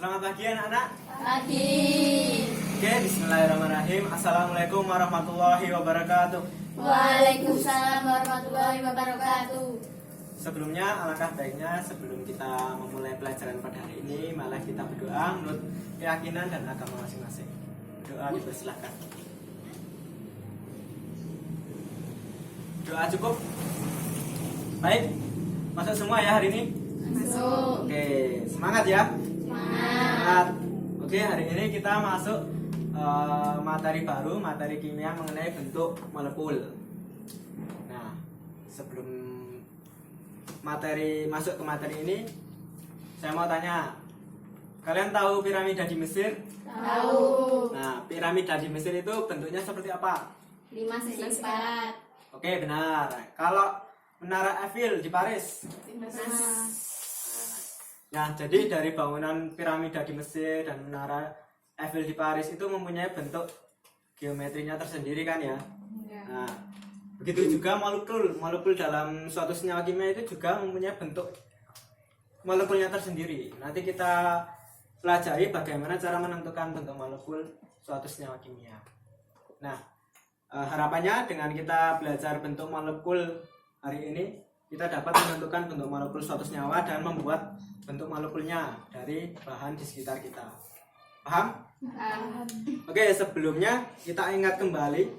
Selamat pagi anak-anak. Pagi. Oke, bismillahirrahmanirrahim. Assalamualaikum warahmatullahi wabarakatuh. Waalaikumsalam warahmatullahi wabarakatuh. Sebelumnya, alangkah baiknya sebelum kita memulai pelajaran pada hari ini, malah kita berdoa menurut keyakinan dan agama masing-masing. Doa dipersilahkan. Doa cukup? Baik, masuk semua ya hari ini? Masuk. Oke, semangat ya. Semangat. Oke, hari ini kita masuk materi baru, materi kimia mengenai bentuk molekul. Nah, sebelum masuk ke materi ini, saya mau tanya, kalian tahu piramida di Mesir? Tahu. Nah, piramida di Mesir itu bentuknya seperti apa? 5 sisi 4. Oke, benar. Kalau Menara Eiffel di Paris? Nah, jadi dari bangunan piramida di Mesir dan Menara Eiffel di Paris itu mempunyai bentuk geometrinya tersendiri kan ya? Nah, begitu juga molekul dalam suatu senyawa kimia itu juga mempunyai bentuk molekulnya tersendiri. Nanti kita pelajari bagaimana cara menentukan bentuk molekul suatu senyawa kimia. Nah, harapannya dengan kita belajar bentuk molekul hari ini, kita dapat menentukan bentuk molekul suatu senyawa dan membuat bentuk molekulnya dari bahan di sekitar kita. Paham? Oke, sebelumnya kita ingat kembali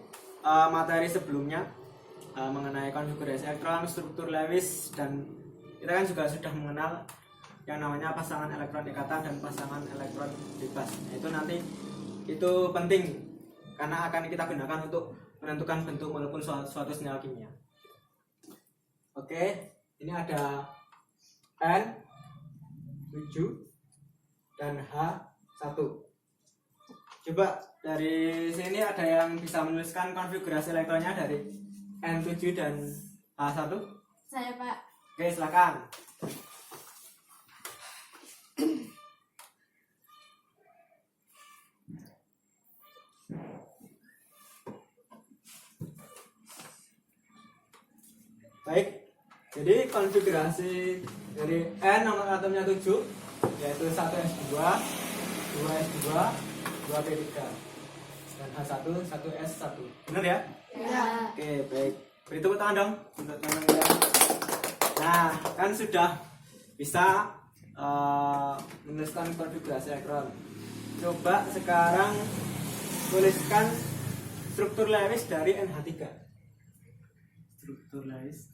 materi sebelumnya mengenai konfigurasi elektron, struktur Lewis, dan kita kan juga sudah mengenal yang namanya pasangan elektron ikatan dan pasangan elektron bebas. Nah, itu nanti itu penting karena akan kita gunakan untuk menentukan bentuk molekul suatu senyawa kimia. Oke, ini ada N7 dan H1. Coba dari sini ada yang bisa menuliskan konfigurasi elektronnya dari N7 dan H1? Saya, Pak. Oke, silakan. Baik, jadi konfigurasi dari N nomor atomnya 7 yaitu 1s2, 2s2, 2p3 dan H1, 1s1. Benar ya? Ya. Oke, baik. Beri tepuk tangan dong untuk teman-teman. Nah, kan sudah bisa menuliskan konfigurasi elektron. Coba sekarang tuliskan struktur Lewis dari NH3. Struktur Lewis.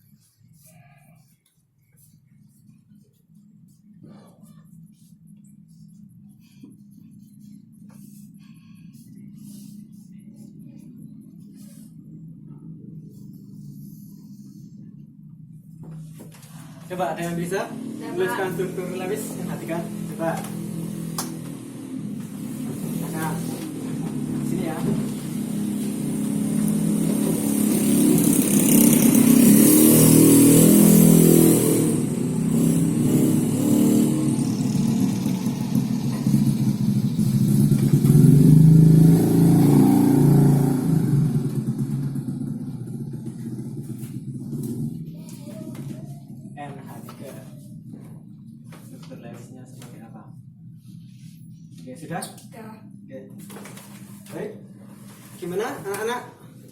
Coba ada yang bisa menuliskan struktur Lewis NH3? Coba. Nah, sini ya. NH3 struktur Lewisnya seperti apa? Oke, sudah? Oke. Baik. Gimana anak-anak?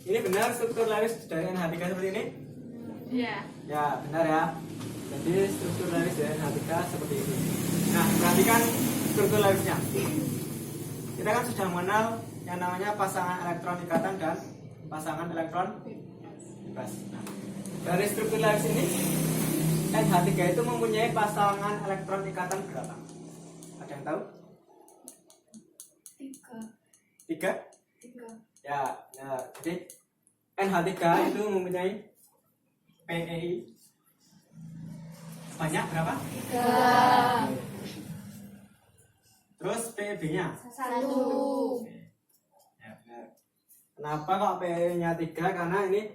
Ini benar struktur Lewis dari NH3 seperti ini? Iya. Ya, benar ya. Jadi struktur Lewis dari NH3 seperti ini. Nah, perhatikan struktur Lewisnya. Kita kan sudah mengenal yang namanya pasangan elektron ikatan dan pasangan elektron bebas. Nah, dari struktur Lewis ini NH3 itu mempunyai pasangan elektron ikatan berapa? Ada yang tahu? 3? Ya, nah, jadi NH3 itu mempunyai PEI banyak berapa? 3. Terus PEB-nya? 1. Ya, benar. Kenapa kok PEI-nya 3? Karena ini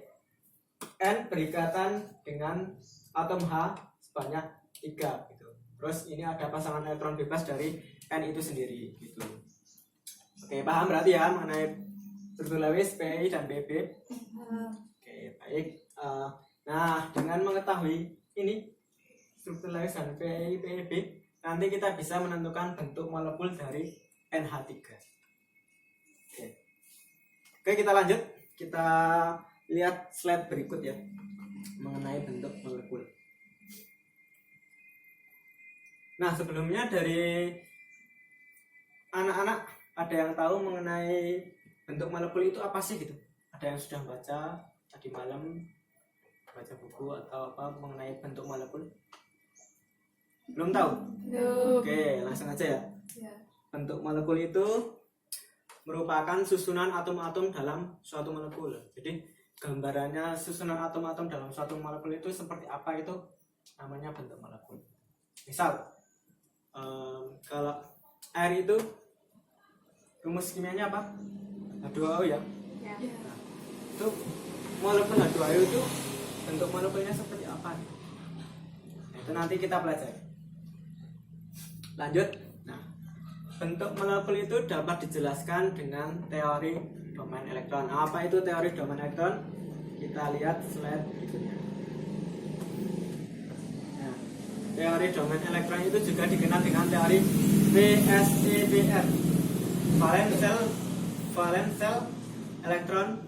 N berikatan dengan atom H sebanyak 3 gitu. Terus ini ada pasangan elektron bebas dari N itu sendiri gitu. Oke, paham berarti ya mengenai struktur Lewis, PEI dan PEB? Oke, baik. Nah, dengan mengetahui ini struktur Lewis dan PEI, PEB, nanti kita bisa menentukan bentuk molekul dari NH3. Oke, kita lanjut. Kita lihat slide berikut ya, mengenai bentuk molekul. Nah, sebelumnya dari anak-anak ada yang tahu mengenai bentuk molekul itu apa sih gitu? Ada yang sudah baca tadi malam, baca buku atau apa mengenai bentuk molekul? Belum tahu? Oke, langsung aja ya. Bentuk molekul itu merupakan susunan atom-atom dalam suatu molekul. Jadi gambarannya susunan atom-atom dalam suatu molekul itu seperti apa, itu namanya bentuk molekul. Misal kalau air itu rumus kimianya apa? H2O ya. Ya. Nah, itu molekul H2O itu bentuk molekulnya seperti apa? Nah, itu nanti kita pelajari. Lanjut. Nah, bentuk molekul itu dapat dijelaskan dengan teori domain elektron. Apa itu teori domain elektron? Kita lihat slide berikutnya. Nah, teori domain elektron itu juga dikenal dengan teori VSEPR, valence cell electron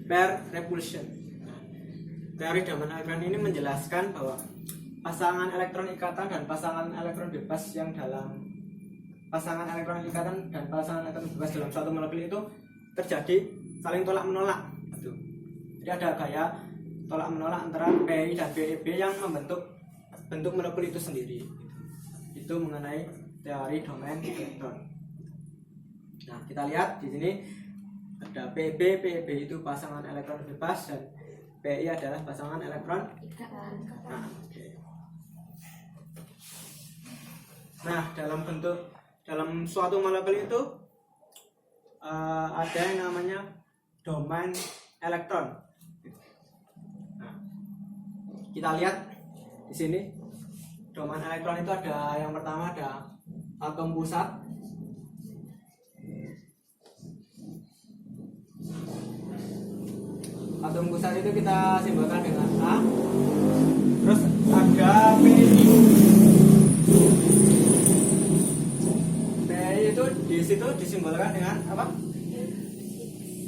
pair repulsion. Nah, teori domain elektron ini menjelaskan bahwa pasangan elektron ikatan dan pasangan elektron bebas yang dalam pasangan elektron ikatan dan pasangan elektron bebas dalam suatu molekul itu terjadi saling tolak menolak. Jadi ada gaya tolak menolak antara PI dan PEB yang membentuk bentuk molekul itu sendiri. Itu mengenai teori domain elektron. Nah, kita lihat di sini ada PB, PEB itu pasangan elektron bebas dan PI adalah pasangan elektron. Nah, nah, dalam suatu molekul itu ada yang namanya domain elektron. Nah, kita lihat di sini domain elektron itu ada yang pertama ada atom pusat. Atom pusat itu kita simbolkan dengan A. Terus ada PI. PI itu di situ disimbolkan dengan apa?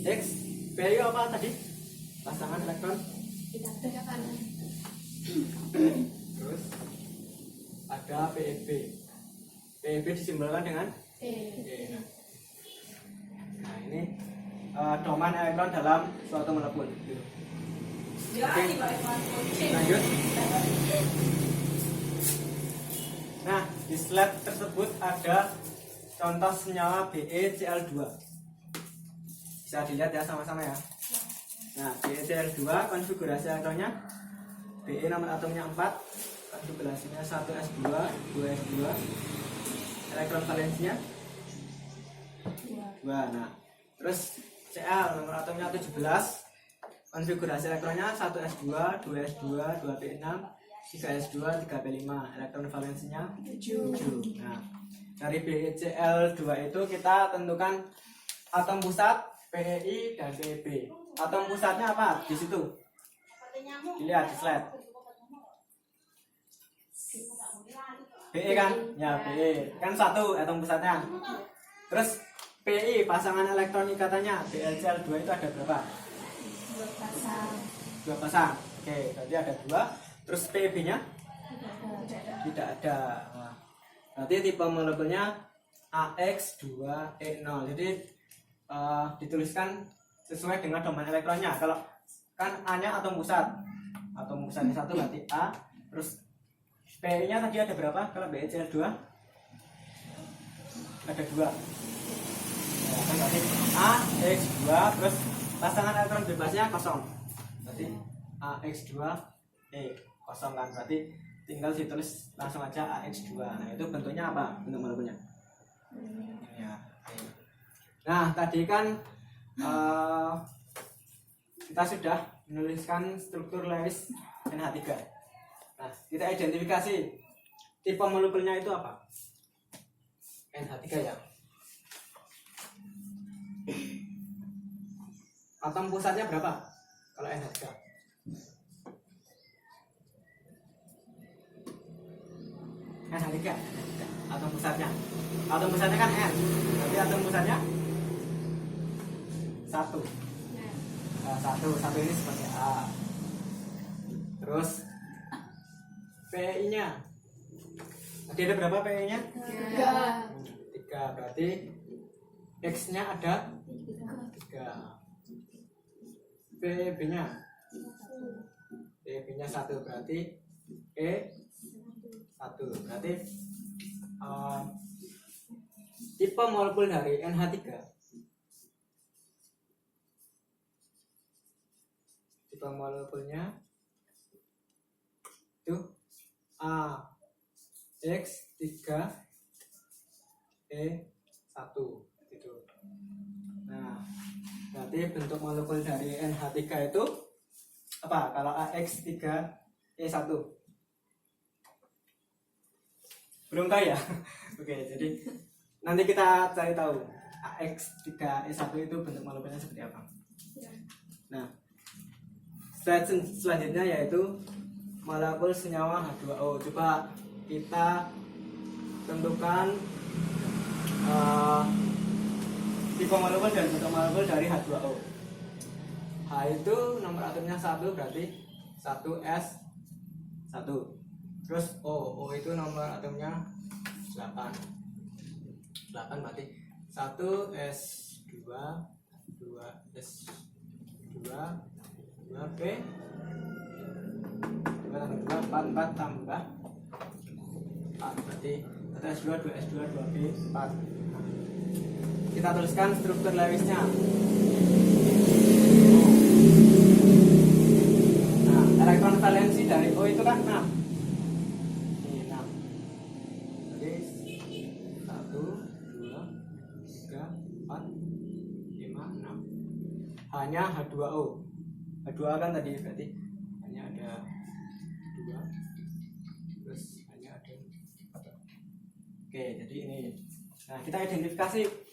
X. PI apa tadi? Pasangan elektron. Terus ada PEB. PEB disimbolkan dengan E. Nah, ini domain elektron dalam suatu molekul. Oke, lanjut. Nah, di slide tersebut ada contoh senyawa BeCl2. Bisa dilihat ya sama-sama ya. Nah, BeCl2 konfigurasi elektronnya Be nomor atomnya 4, konfigurasinya 1s2, 2s2, elektron valensinya 2. Nah, terus Cl nomor atomnya 17, konfigurasi elektronnya 1s2, 2s2, 2p6, 3s2, 3p5, elektron valensinya 7. Nah, dari BeCl2 itu kita tentukan atom pusat, PEI dan PEB. Atom pusatnya apa? Di situ. Dilihat di slide. Be kan? Ya, Be. Kan satu atom pusatnya. Terus PI pasangan elektron ikatannya BeCl2 itu ada berapa? 2 pasang. Oke, berarti ada 2. Terus PEB-nya? Tidak ada. Nah, berarti tipe molekulnya AX2E0. Jadi dituliskan sesuai dengan domain elektronnya. Kalau kan A-nya atom pusat. Atom pusatnya 1 berarti A. Terus PI-nya tadi ada berapa? Kalau BeCl2 ada 2. Nah, kan berarti AX2 terus pasangan elektron bebasnya kosong. Berarti AX2E kosong kan. Berarti tinggal ditulis langsung aja AX2. Nah, itu bentuknya apa? Bentuk molekulnya. Ya. Nah, tadi kan kita sudah menuliskan struktur Lewis NH3. Nah, kita identifikasi tipe molekulnya itu apa? NH3 ya. Atom pusatnya berapa kalau NH3? NH3 atom pusatnya. Atom pusatnya kan N, berarti atom pusatnya 1. Ya. Nah, satu ini sebagai A. Terus PEI-nya. Tadi ada berapa PEI-nya? 3. 3. Berarti X-nya ada 3. PEB-nya. PEB-nya 1 berarti E 1. Berarti tipe molekul dari NH3. Tipe molekulnya itu A X3 E1 gitu. Nah, berarti bentuk molekul dari NH3 itu apa? Kalau AX3E1 belum tahu ya? Oke, jadi nanti kita cari tahu AX3E1 itu bentuk molekulnya seperti apa. Nah, slide selanjutnya yaitu molekul senyawa H2O. Coba kita tentukan tipe molekul dan bentuk molekul dari H2O. H itu nomor atomnya 1 berarti 1S1. Terus O itu nomor atomnya 8. 8 berarti 1S2 2S2 2P 2 tambah 2 4 tambah 4 berarti 1S2 2S2 2P 4. Kita tuliskan struktur Lewisnya. Nah, elektron valensi dari O itu kan 6. Ini 6. Jadi 1 2 3 4 5 6. Hanya H2O. H2O kan tadi berarti hanya ada 2. Terus hanya ada 4. Oke, jadi ini. Nah, kita identifikasi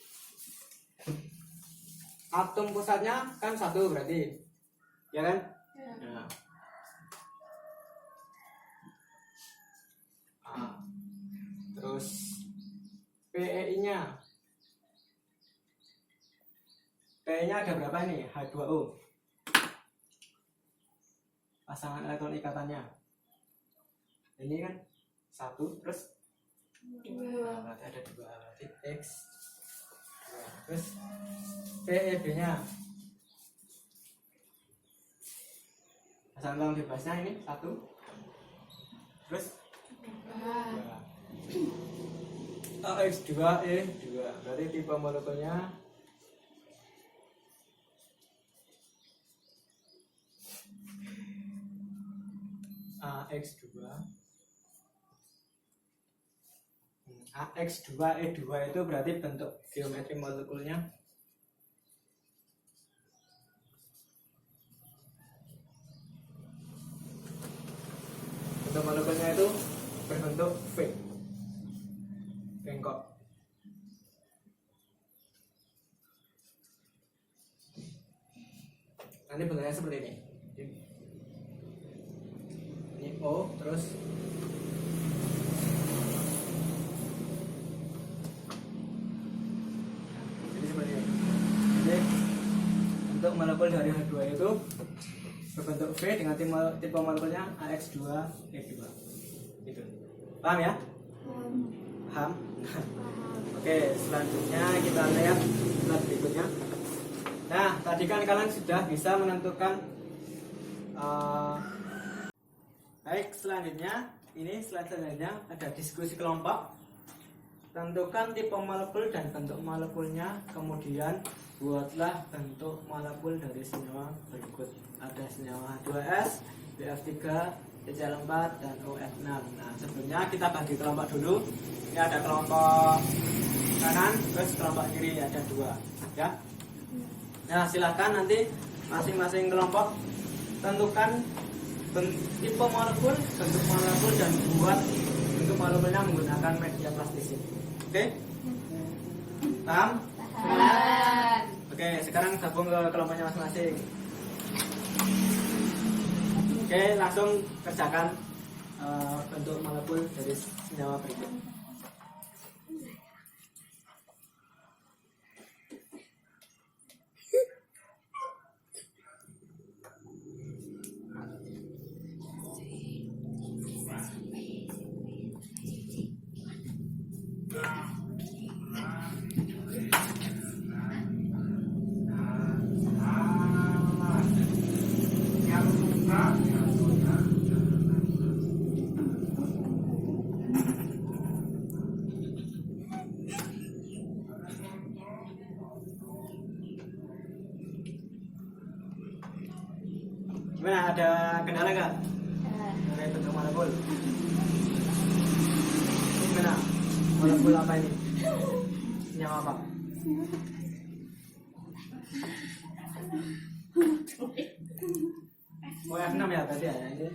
atom pusatnya kan 1 berarti. Ya kan? Ya. Nah. Terus PEI-nya. PEI-nya ada berapa nih? H2O. Pasangan elektron ikatannya. Ini kan 1 terus 2. berarti ada 2 berarti X 2. Terus PEB-nya pasangan elektron bebasnya ini 1 terus 2 AX2E2 berarti tipe molekulnya AX2 AX2E2 itu berarti bentuk geometri molekulnya bentuk molekulnya itu berbentuk V bengkok. Nanti bentuknya seperti ini. Ini O terus jadi seperti ini. Jadi bentuk molekul dari H2 itu berbentuk V dengan tipe molekulnya AX2E2 gitu. Paham ya? Paham? Oke, selanjutnya kita lihat slide berikutnya. Nah, tadi kan kalian sudah bisa menentukan baik, selanjutnya ini slide selanjutnya ada diskusi kelompok. Tentukan tipe molekul dan bentuk molekulnya, kemudian buatlah bentuk molekul dari senyawa berikut. Ada senyawa H2S, BF3, CCl4 dan OF6. Nah, sebelumnya kita bagi kelompok dulu. Ini ada kelompok kanan, terus kelompok kiri ada 2, ya. Nah, silakan nanti masing-masing kelompok tentukan tipe molekul, bentuk molekul dan buat bentuk molekulnya menggunakan media plastisin. Oke? Paham? Paham. Oke, sekarang gabung ke kelompoknya masing-masing. Oke, langsung kerjakan bentuk molekul dari senyawa berikut. Gimana, ada kendala nggak dari bentuk molekul? Ini gimana? Molekul apa ini? Senyawa apa? Oh, F6 ya tadi ya. Ini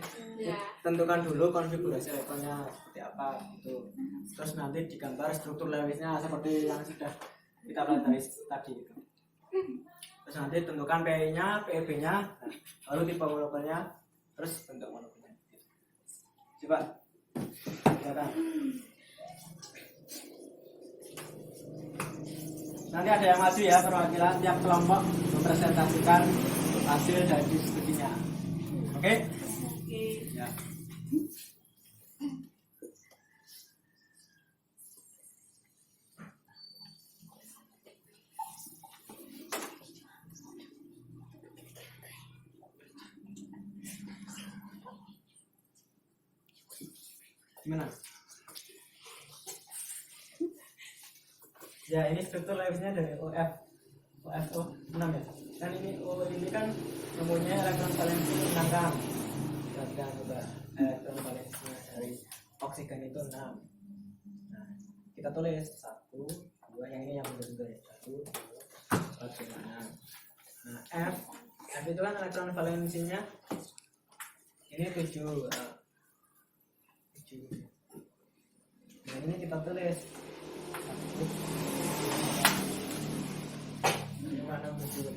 tentukan dulu konfigurasi elektronnya seperti apa gitu. Terus nanti digambar struktur Lewisnya seperti yang sudah kita pelajari tadi gitu. Terus nanti tentukan PI-nya, PEB-nya, lalu tipe molekulnya, terus bentuk molekulnya. Coba, silakan. Nanti ada yang maju ya, perwakilan tiap kelompok mempresentasikan hasil dari diskusinya. Oke? Ya. Gimana? Ya, ini struktur Lewisnya dari OFO 6 ya. Kan ini O ini kan mempunyai elektron valensi 6 kan. Dan coba elektron valensinya dari oksigen itu 6. Nah, kita tulis 1, 2, yang ini yang benar-benar ya. 1, 2, 3, 4, 5, 6. Nah, F itu kan elektron valensinya ini 7. Nah, ini kita tulis 1, 5, 6, 7.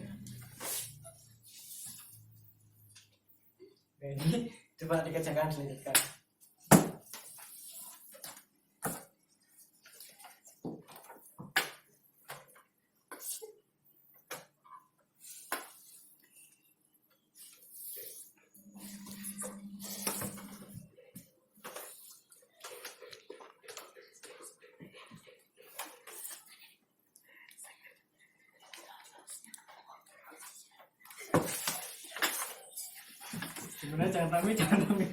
Nah, ini coba dikerjakan selanjutnya. Sebenarnya jangan rame.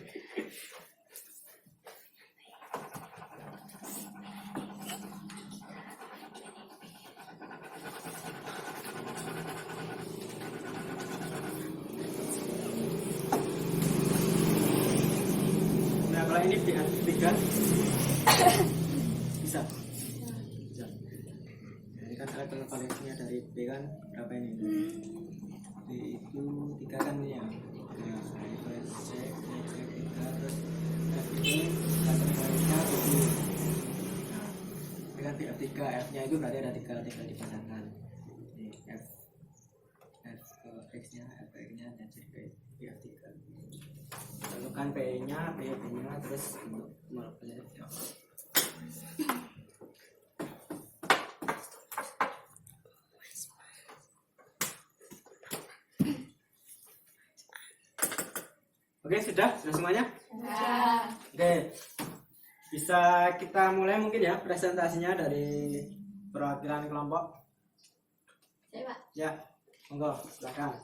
Nah, kalau ini dengan 3 bisa. Jadi kan elektron valensinya dari B kan berapa ini? B itu 3 kan ini ya. Nah, C, terus F ini elektron 7. Nah, dengan F3, F-nya itu berarti ada 3 dipasangkan. Ini F X-nya, F nya dan jadi F3. Tentukan PE-nya, PEB-nya, terus untuk molekulnya. Oke, sudah semuanya? Ya. Oke, bisa kita mulai mungkin ya presentasinya dari perwakilan kelompok. Saya, Pak. Ya, monggo, silakan.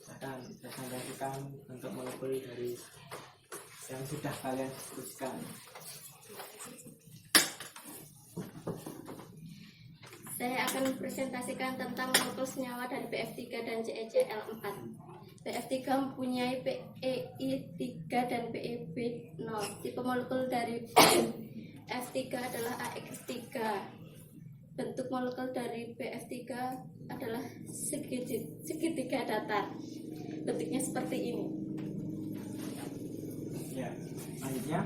Silakan presentasikan bentuk molekul dari yang sudah kalian diskusikan. Saya akan presentasikan tentang molekul senyawa dari BF3 dan CECl4. BF3 mempunyai PEI3 dan PEB0. Tipe molekul dari BF3 adalah AX3. Bentuk molekul dari BF3 adalah segitiga datar. Bentuknya seperti ini. Ya, selanjutnya.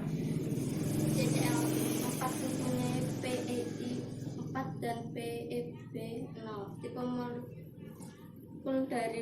CCl4 mempunyai PEI4 dan PEB0. Tipe molekul dari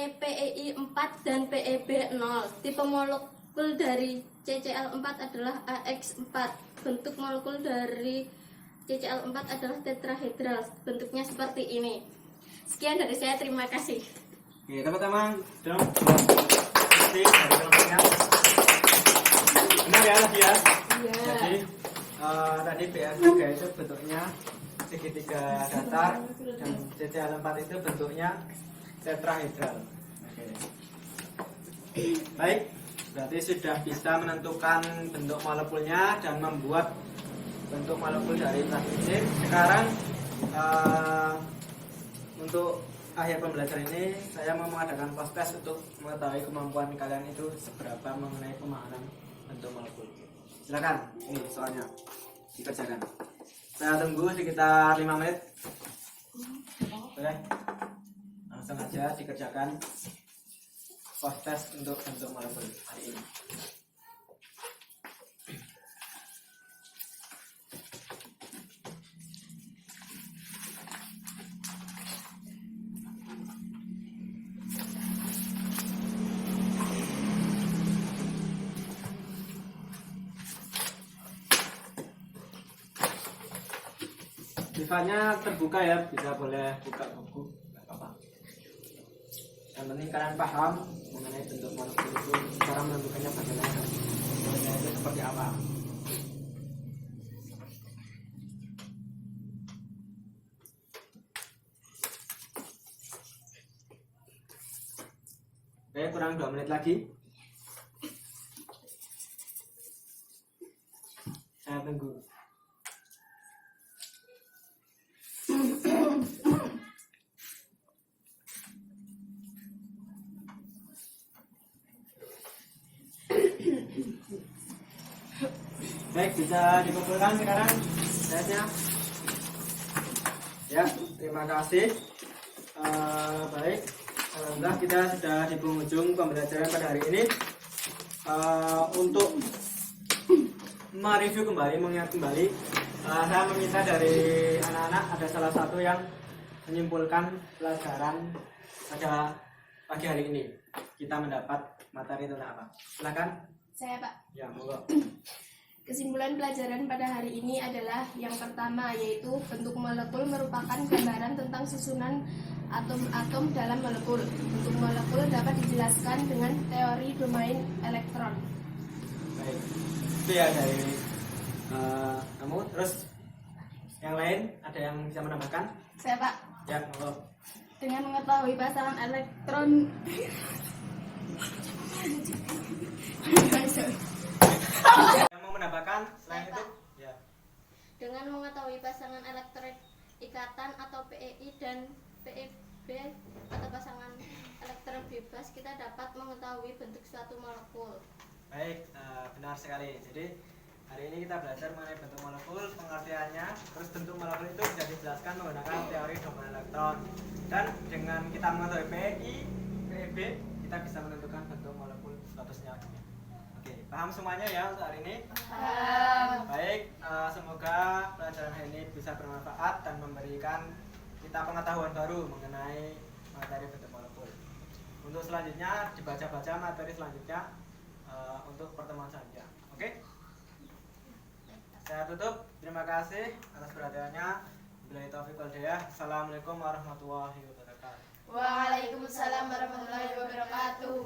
mempunyai PEI 4 dan PEB 0. Tipe molekul dari CCl4 adalah AX4. Bentuk molekul dari CCl4 adalah tetrahedral. Bentuknya seperti ini. Sekian dari saya, terima kasih. Oke, teman-teman, dong. Dari kelompoknya. Benar ya, tadi ya? Iya. Jadi tadi PF3 itu bentuknya segitiga datar dan CCl4 itu bentuknya tetrahedral. Oke. Baik, berarti sudah bisa menentukan bentuk molekulnya dan membuat bentuk molekul dari plastik. Sekarang untuk akhir pembelajaran ini saya mau mengadakan post test untuk mengetahui kemampuan kalian itu seberapa mengenai pemahaman bentuk molekul. Silakan, ini soalnya dikerjakan. Saya tunggu sekitar 5 menit. Boleh? Langsung aja dikerjakan post test untuk bentuk molekul hari ini. Sifatnya terbuka ya, bisa boleh buka buku, nggak apa-apa. Yang penting kalian paham mengenai bentuk molekul itu, cara menentukannya bagaimana, bentuknya itu seperti apa. Oke, kurang 2 menit lagi. Saya tunggu. Baik, bisa dikumpulkan sekarang datanya. Ya, terima kasih. Baik, alhamdulillah kita sudah di penghujung pembelajaran pada hari ini. Untuk mereview kembali, mengingat kembali, saya meminta dari anak-anak ada salah satu yang menyimpulkan pelajaran pada pagi hari ini. Kita mendapat materi tentang apa? Silakan. Saya, Pak. Ya, monggo. Kesimpulan pelajaran pada hari ini adalah yang pertama, yaitu bentuk molekul merupakan gambaran tentang susunan atom-atom dalam molekul. Bentuk molekul dapat dijelaskan dengan teori domain elektron. Baik, itu ya dari kamu. Terus yang lain ada yang bisa menambahkan? Saya, Pak. Ya, monggo. Dengan mengetahui pasangan elektron Yang mau menambahkan selain itu? Ya. dengan mengetahui pasangan elektron ikatan atau PEI dan PEB atau pasangan elektron bebas, kita dapat mengetahui bentuk suatu molekul. Baik, benar sekali. Jadi hari ini kita belajar mengenai bentuk molekul, pengertiannya, terus bentuk molekul itu bisa dijelaskan menggunakan teori domain elektron. Dan dengan kita mengetahui PEI, PEB, kita bisa menentukan bentuk molekul statusnya. Oke, paham semuanya ya untuk hari ini? Paham. Baik, semoga pelajaran hari ini bisa bermanfaat dan memberikan kita pengetahuan baru mengenai materi bentuk molekul. Untuk selanjutnya dibaca-baca materi selanjutnya untuk pertemuan selanjutnya. Oke? Saya tutup. Terima kasih atas perhatiannya. Billahi taufiq wal hidayah. Assalamualaikum warahmatullahi wabarakatuh. Waalaikumsalam warahmatullahi wabarakatuh.